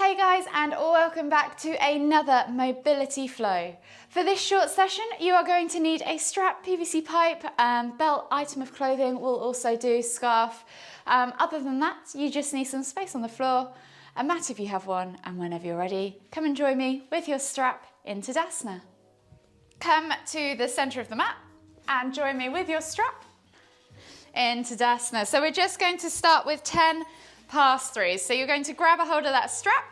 Hey guys, and welcome back to another mobility flow. For this short session, you are going to need a strap, PVC pipe, belt, item of clothing will also do, scarf. Other than that, you just need some space on the floor, a mat if you have one, and whenever you're ready, come and join me with your strap in Tadasana. Come to the center of the mat and join me with your strap in Tadasana. So we're just going to start with 10 pass-throughs. So you're going to grab a hold of that strap,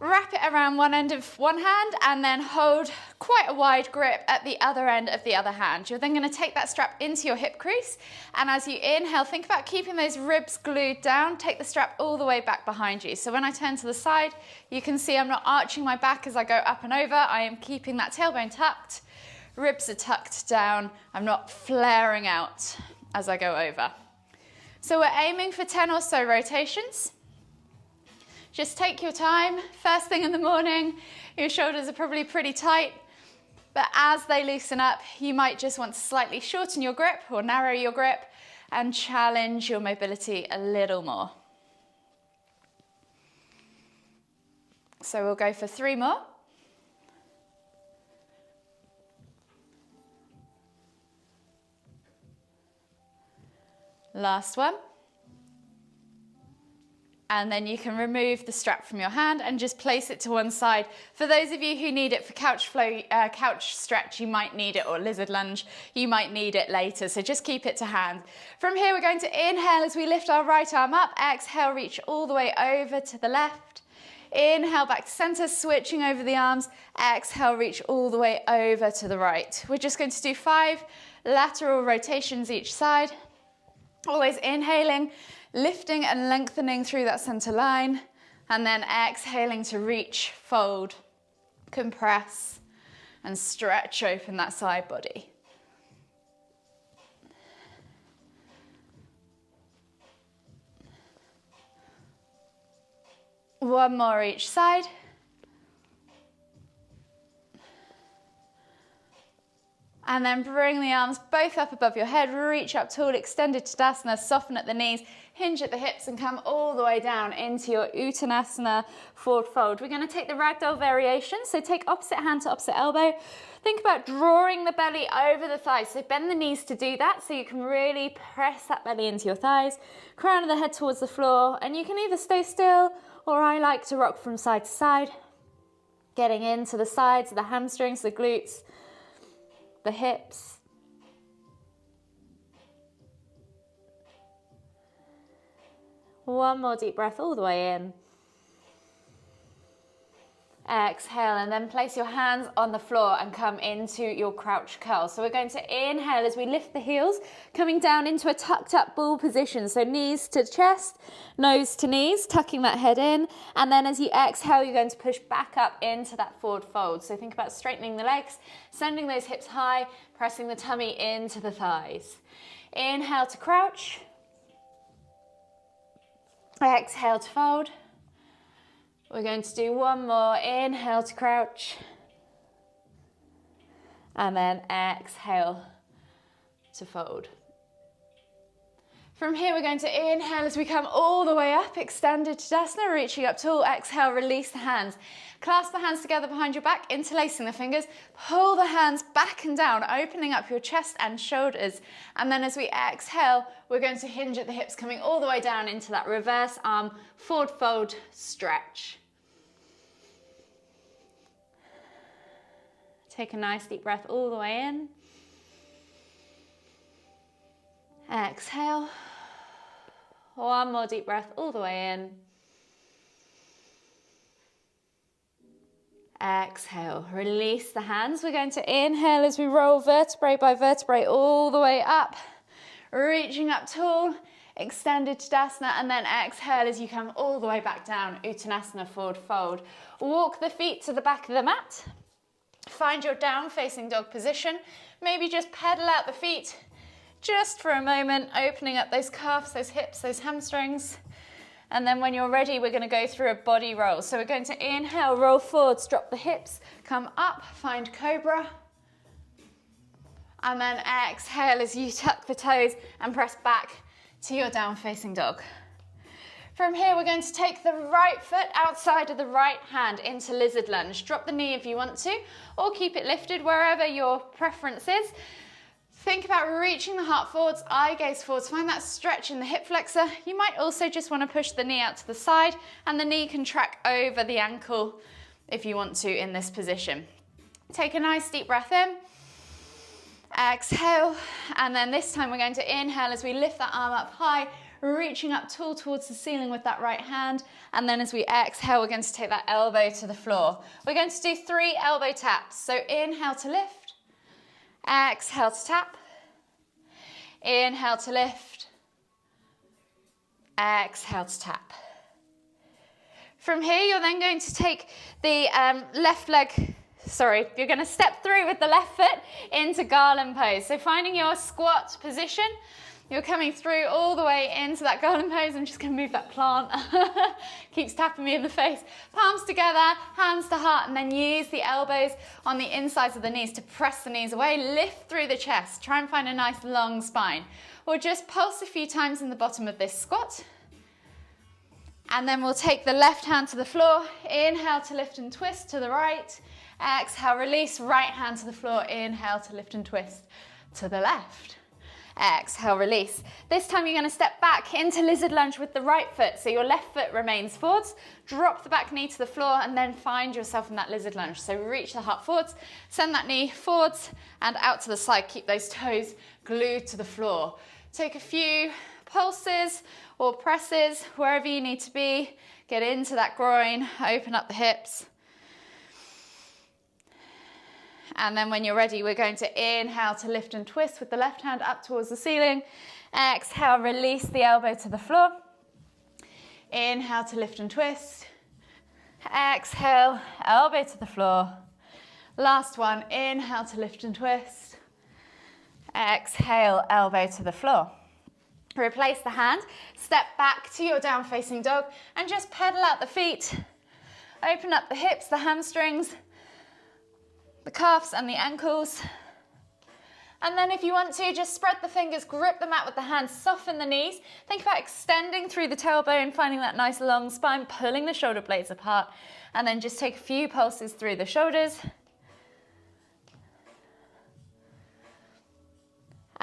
wrap it around one end of one hand, and then hold quite a wide grip at the other end of the other hand. You're then going to take that strap into your hip crease, and as you inhale, think about keeping those ribs glued down. Take the strap all the way back behind you. So when I turn to the side, you can see I'm not arching my back as I go up and over. I am keeping that tailbone tucked. Ribs are tucked down. I'm not flaring out as I go over. So we're aiming for 10 or so rotations. Just take your time. First thing in the morning, your shoulders are probably pretty tight, but as they loosen up, you might just want to slightly shorten your grip or narrow your grip and challenge your mobility a little more. So we'll go for 3 more. Last one. And then you can remove the strap from your hand and just place it to one side. For those of you who need it for couch stretch, you might need it, or lizard lunge, you might need it later, so just keep it to hand. From here, we're going to inhale as we lift our right arm up. Exhale, reach all the way over to the left. Inhale, back to center, switching over the arms. Exhale, reach all the way over to the right. We're just going to do 5 lateral rotations each side. Always inhaling, lifting and lengthening through that center line, and then exhaling to reach, fold, compress, and stretch open that side body. One more each side. And then bring the arms both up above your head, reach up tall, extended Tadasana, soften at the knees, hinge at the hips and come all the way down into your Uttanasana forward fold. We're going to take the ragdoll variation, so take opposite hand to opposite elbow. Think about drawing the belly over the thighs, so bend the knees to do that so you can really press that belly into your thighs, crown of the head towards the floor, and you can either stay still or I like to rock from side to side, getting into the sides, the hamstrings, the glutes, the hips. One more deep breath all the way in. Exhale, and then place your hands on the floor and come into your crouch curl. So we're going to inhale as we lift the heels, coming down into a tucked up ball position. So knees to chest, nose to knees, tucking that head in. And then as you exhale, you're going to push back up into that forward fold. So think about straightening the legs, sending those hips high, pressing the tummy into the thighs. Inhale to crouch. Exhale to fold. We're going to do one more. Inhale to crouch. And then exhale to fold. From here, we're going to inhale as we come all the way up, extended Tadasana, reaching up tall. Exhale, release the hands. Clasp the hands together behind your back, interlacing the fingers. Pull the hands back and down, opening up your chest and shoulders. And then as we exhale, we're going to hinge at the hips, coming all the way down into that reverse arm forward fold stretch. Take a nice deep breath all the way in. Exhale. One more deep breath all the way in. Exhale. Release the hands. We're going to inhale as we roll vertebrae by vertebrae all the way up. Reaching up tall, extended Tadasana, and then exhale as you come all the way back down, Uttanasana forward fold. Walk the feet to the back of the mat. Find your down facing dog position. Maybe just pedal out the feet just for a moment, opening up those calves, those hips, those hamstrings. And then when you're ready, we're going to go through a body roll. So we're going to inhale, roll forwards, drop the hips, come up, find cobra. And then exhale as you tuck the toes and press back to your down facing dog. From here, we're going to take the right foot outside of the right hand into lizard lunge. Drop the knee if you want to, or keep it lifted wherever your preference is. Think about reaching the heart forwards, eye gaze forwards, find that stretch in the hip flexor. You might also just want to push the knee out to the side, and the knee can track over the ankle if you want to in this position. Take a nice deep breath in, exhale, and then this time we're going to inhale as we lift that arm up high, reaching up tall towards the ceiling with that right hand, and then as we exhale, we're going to take that elbow to the floor. We're going to do 3 elbow taps, so inhale to lift, exhale to tap, inhale to lift, exhale to tap. From here, you're then going to take the you're going to step through with the left foot into garland pose. So finding your squat position, you're coming through all the way into that garland pose. I'm just going to move that plant. Keeps tapping me in the face. Palms together, hands to heart, and then use the elbows on the insides of the knees to press the knees away. Lift through the chest. Try and find a nice long spine. Or just pulse a few times in the bottom of this squat. And then we'll take the left hand to the floor. Inhale to lift and twist to the right. Exhale, release, right hand to the floor. Inhale to lift and twist to the left. Exhale, release. This time you're going to step back into lizard lunge with the right foot. So your left foot remains forwards. Drop the back knee to the floor and then find yourself in that lizard lunge. So reach the heart forwards, send that knee forwards and out to the side. Keep those toes glued to the floor. Take a few pulses or presses wherever you need to be. Get into that groin, open up the hips. And then when you're ready, we're going to inhale to lift and twist with the left hand up towards the ceiling. Exhale, release the elbow to the floor. Inhale to lift and twist. Exhale, elbow to the floor. Last one, inhale to lift and twist. Exhale, elbow to the floor. Replace the hand, step back to your down facing dog and just pedal out the feet. Open up the hips, the hamstrings, the calves and the ankles. And then if you want to, just spread the fingers, grip the mat with the hands, soften the knees. Think about extending through the tailbone, finding that nice long spine, pulling the shoulder blades apart, and then just take a few pulses through the shoulders.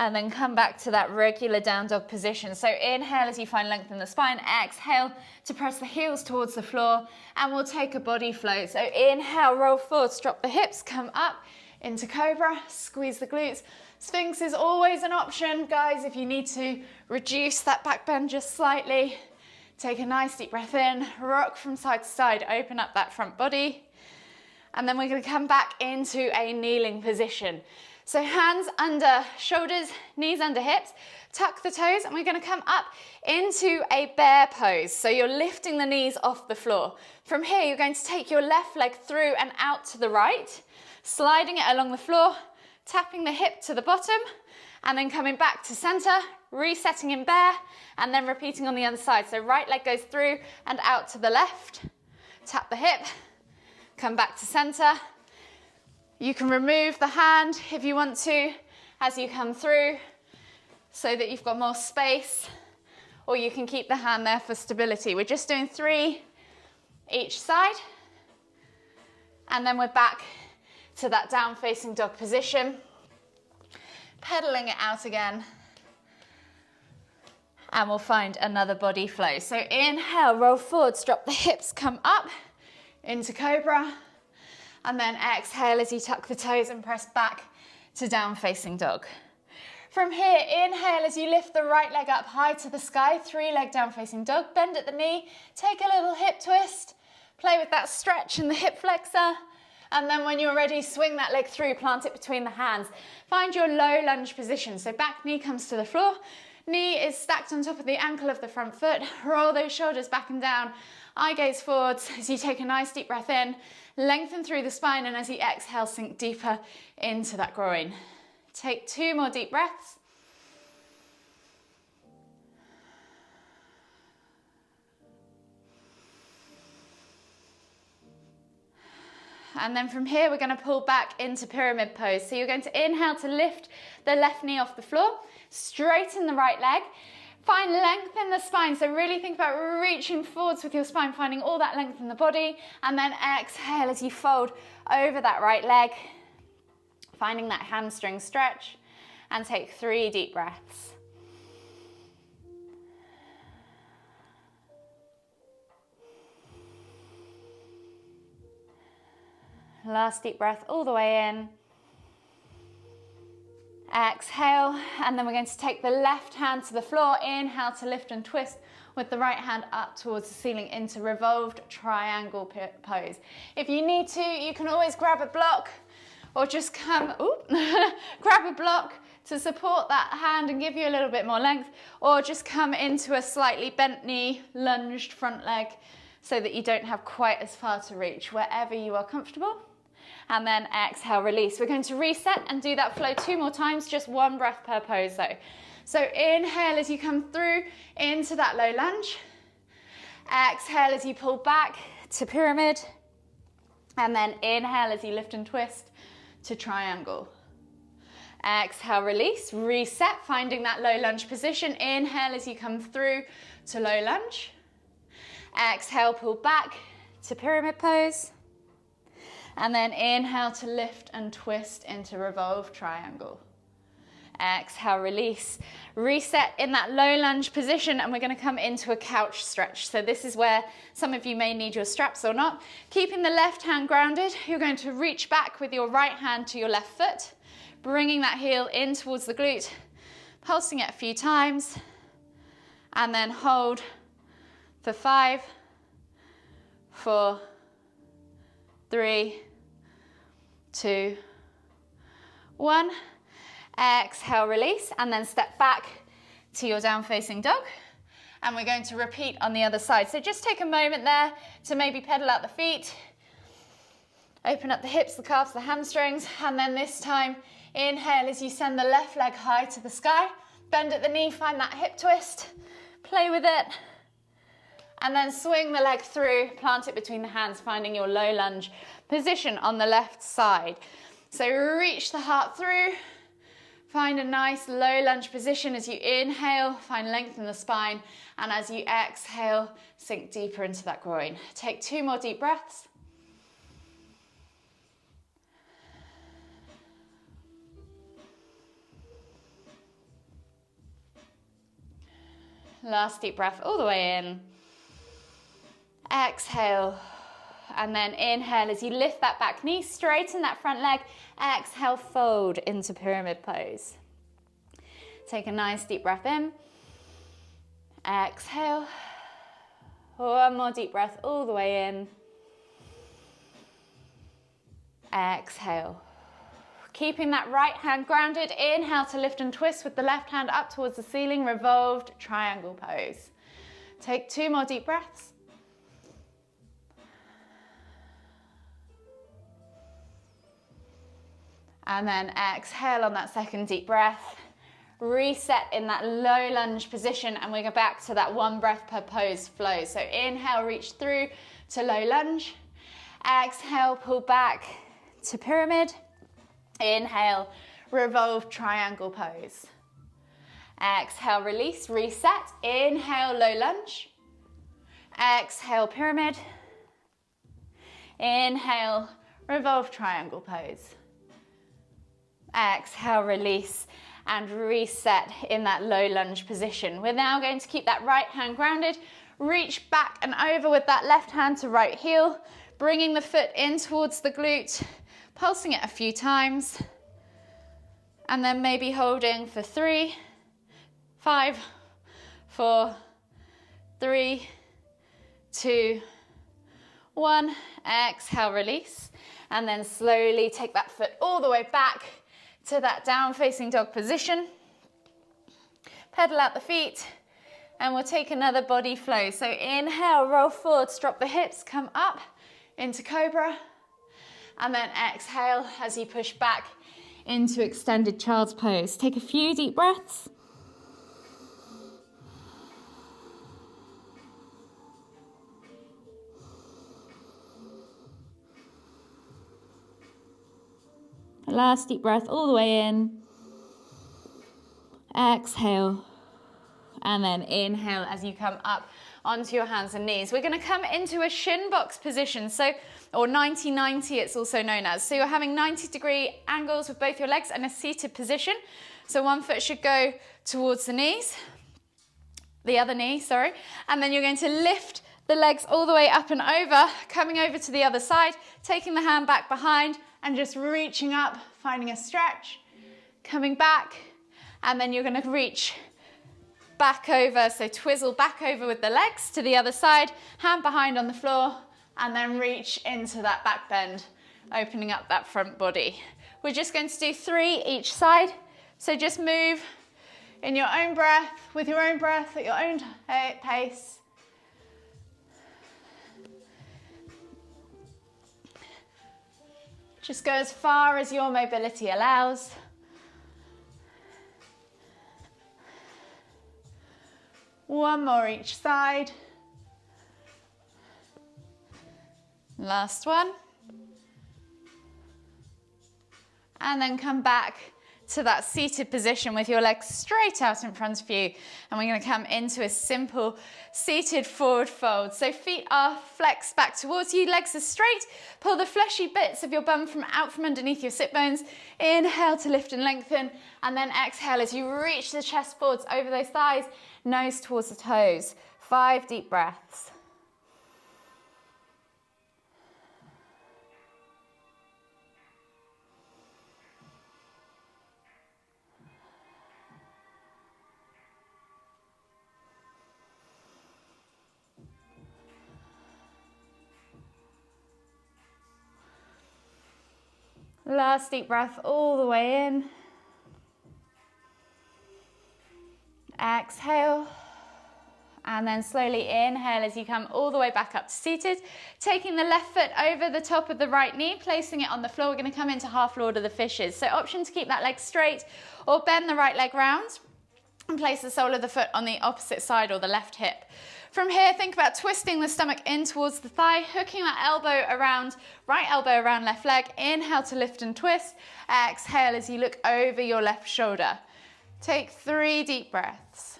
And then come back to that regular down dog position. So inhale as you find length in the spine, exhale to press the heels towards the floor, and we'll take a body float. So inhale, roll forwards, drop the hips, come up into cobra, squeeze the glutes. Sphinx is always an option, guys, if you need to reduce that back bend just slightly. Take a nice deep breath in, rock from side to side, open up that front body. And then we're gonna come back into a kneeling position. So hands under shoulders, knees under hips, tuck the toes, and we're gonna come up into a bear pose. So you're lifting the knees off the floor. From here, you're going to take your left leg through and out to the right, sliding it along the floor, tapping the hip to the bottom, and then coming back to center, resetting in bear, and then repeating on the other side. So right leg goes through and out to the left, tap the hip, come back to center. You can remove the hand if you want to as you come through so that you've got more space, or you can keep the hand there for stability. We're just doing 3 each side, and then we're back to that down facing dog position, pedaling it out again, and we'll find another body flow. So inhale, roll forwards, drop the hips, come up into cobra. And then exhale as you tuck the toes and press back to down facing dog. From here, inhale as you lift the right leg up high to the sky, 3-leg down facing dog, bend at the knee, take a little hip twist, play with that stretch in the hip flexor, and then when you're ready, swing that leg through, plant it between the hands. Find your low lunge position, so back knee comes to the floor, knee is stacked on top of the ankle of the front foot, roll those shoulders back and down, eye gaze forwards as you take a nice deep breath in, lengthen through the spine, and as you exhale, sink deeper into that groin. Take 2 more deep breaths. And then from here, we're going to pull back into pyramid pose. So you're going to inhale to lift the left knee off the floor, straighten the right leg. Find length in the spine, so really think about reaching forwards with your spine, finding all that length in the body, and then exhale as you fold over that right leg, finding that hamstring stretch, and take 3 deep breaths. Last deep breath all the way in. Exhale, and then we're going to take the left hand to the floor. Inhale to lift and twist with the right hand up towards the ceiling into revolved triangle pose. If you need to, you can always grab a block or just come, grab a block to support that hand and give you a little bit more length, or just come into a slightly bent knee, lunged front leg so that you don't have quite as far to reach, wherever you are comfortable. And then exhale, release. We're going to reset and do that flow 2 more times, just 1 breath per pose though. So inhale as you come through into that low lunge. Exhale as you pull back to pyramid. And then inhale as you lift and twist to triangle. Exhale, release, reset, finding that low lunge position. Inhale as you come through to low lunge. Exhale, pull back to pyramid pose. And then inhale to lift and twist into revolved triangle. Exhale, release. Reset in that low lunge position, and we're going to come into a couch stretch. So this is where some of you may need your straps or not. Keeping the left hand grounded, you're going to reach back with your right hand to your left foot, bringing that heel in towards the glute, pulsing it a few times, and then hold for 5, 4, 3, 2, 1. Exhale, release, and then step back to your down facing dog. And we're going to repeat on the other side. So just take a moment there to maybe pedal out the feet, open up the hips, the calves, the hamstrings, and then this time inhale as you send the left leg high to the sky, bend at the knee, find that hip twist, play with it, and then swing the leg through, plant it between the hands, finding your low lunge position on the left side. So reach the heart through, find a nice low lunge position as you inhale, find length in the spine, and as you exhale, sink deeper into that groin. Take 2 more deep breaths. Last deep breath all the way in. Exhale, and then inhale as you lift that back knee, straighten that front leg. Exhale, fold into pyramid pose. Take a nice deep breath in. Exhale. 1 more deep breath all the way in. Exhale. Keeping that right hand grounded. Inhale to lift and twist with the left hand up towards the ceiling, revolved triangle pose. Take 2 more deep breaths. And then exhale on that second deep breath. Reset in that low lunge position, and we go back to that 1 breath per pose flow. So inhale, reach through to low lunge. Exhale, pull back to pyramid. Inhale, revolve triangle pose. Exhale, release, reset. Inhale, low lunge. Exhale, pyramid. Inhale, revolve triangle pose. Exhale, release, and reset in that low lunge position. We're now going to keep that right hand grounded. Reach back and over with that left hand to right heel, bringing the foot in towards the glute, pulsing it a few times, and then maybe holding for 3, 5, 4, 3, 2, 1. Exhale, release, and then slowly take that foot all the way back to that down facing dog position. Pedal out the feet, and we'll take another body flow. So inhale, roll forwards, drop the hips, come up into cobra, and then exhale as you push back into extended child's pose. Take a few deep breaths. Last deep breath all the way in. Exhale. And then inhale as you come up onto your hands and knees. We're going to come into a shin box position, so, or 90-90 it's also known as. So you're having 90-degree angles with both your legs in a seated position. So one foot should go towards the knees, the other knee, sorry. And then you're going to lift the legs all the way up and over, coming over to the other side, taking the hand back behind and just reaching up, finding a stretch, coming back, and then you're going to reach back over, so twizzle back over with the legs to the other side, hand behind on the floor, and then reach into that back bend, opening up that front body. We're just going to do 3 each side, so just move in your own breath, with your own breath at your own pace. Just go as far as your mobility allows. One more each side. Last one. And then come back to that seated position with your legs straight out in front of you. And we're going to come into a simple seated forward fold. So feet are flexed back towards you, legs are straight. Pull the fleshy bits of your bum out from underneath your sit bones. Inhale to lift and lengthen. And then exhale as you reach the chest boards over those thighs, nose towards the toes. 5 deep breaths. Last deep breath all the way in. Exhale. And then slowly inhale as you come all the way back up to seated. Taking the left foot over the top of the right knee, placing it on the floor. We're going to come into half Lord of the Fishes. So option to keep that leg straight or bend the right leg round and place the sole of the foot on the opposite side or the left hip. From here, think about twisting the stomach in towards the thigh, hooking that elbow around, right elbow around left leg. Inhale to lift and twist. Exhale as you look over your left shoulder. Take 3 deep breaths.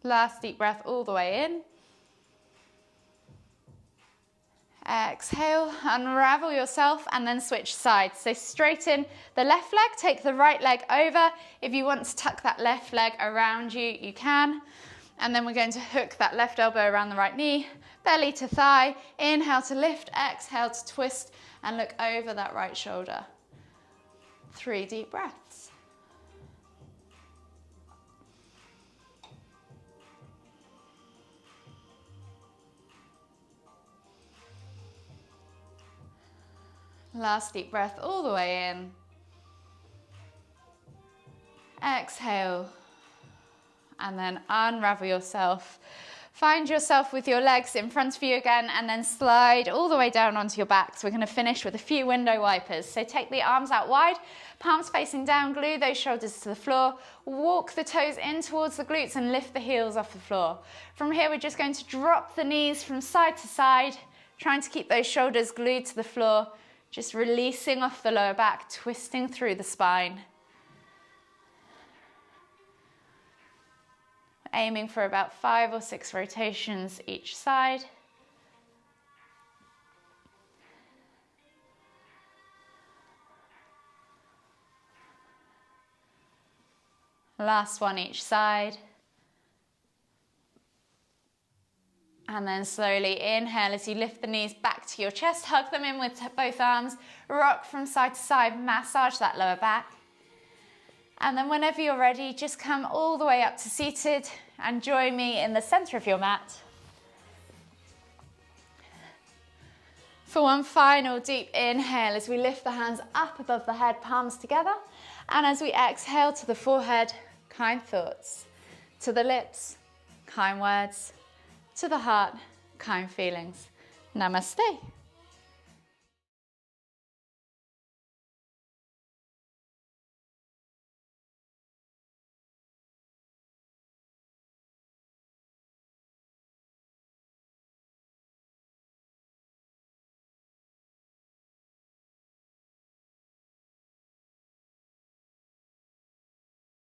Last deep breath all the way in. Exhale, unravel yourself and then switch sides. So straighten the left leg, take the right leg over. If you want to tuck that left leg around you, you can. And then we're going to hook that left elbow around the right knee, belly to thigh. Inhale to lift, exhale to twist and look over that right shoulder. 3 deep breaths. Last deep breath all the way in. Exhale. And then unravel yourself. Find yourself with your legs in front of you again and then slide all the way down onto your back. So we're going to finish with a few window wipers. So take the arms out wide, palms facing down, glue those shoulders to the floor, walk the toes in towards the glutes and lift the heels off the floor. From here, we're just going to drop the knees from side to side, trying to keep those shoulders glued to the floor. Just releasing off the lower back, twisting through the spine. Aiming for about 5 or 6 rotations each side. Last one each side. And then slowly inhale as you lift the knees back to your chest, hug them in with both arms, rock from side to side, massage that lower back. And then whenever you're ready, just come all the way up to seated and join me in the center of your mat. For one final deep inhale as we lift the hands up above the head, palms together. And as we exhale to the forehead, kind thoughts. To the lips, kind words. To the heart, kind feelings. Namaste.